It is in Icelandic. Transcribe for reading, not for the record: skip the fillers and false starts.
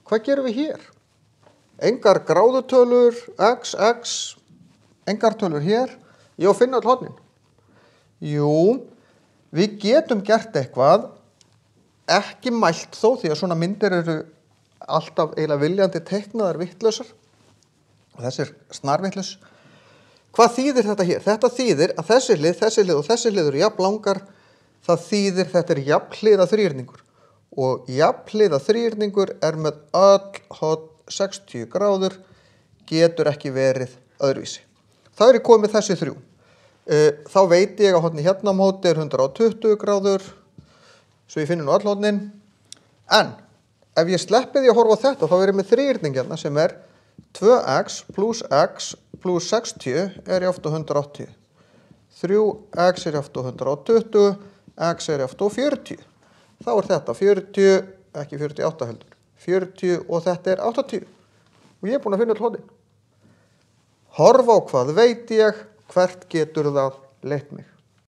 Hvað gerum við hér? Engar gráðutölur, x, engar tölur hér. Ég á að finna öll hornin. Jú, við getum gert eitthvað, ekki mælt þó, því að svona myndir eru alltaf eiginlega viljandi teiknaðar vittlausar. Þessi snarvitlaus. Hvað þýðir þetta hér? Þetta þýðir að þessi hlið og þessi hlið eru jafn langar. Það þýðir þetta jafnhliða þríhyrningur. Og jafnhliða þríhyrningur með öll horn 60 gráður, getur ekki verið öðruvísi. Það er komið þessi 3. Þá veit ég að horni hérna á móti 120 gráður, svo ég finni nú öll hornin. En ef ég sleppi því að horfa á þetta, þá er ég með þríhyrning hérna sem 2x plus 60 er jafnt á 180. 3x er jafnt á 120, x er jafnt á 40. Þá er þetta 40, ekki 48 heldur. 40 og þetta er 80. Og ég er búin að finna öll hornin. Horfa á hvað veit ég, hvert getur það leitt mig.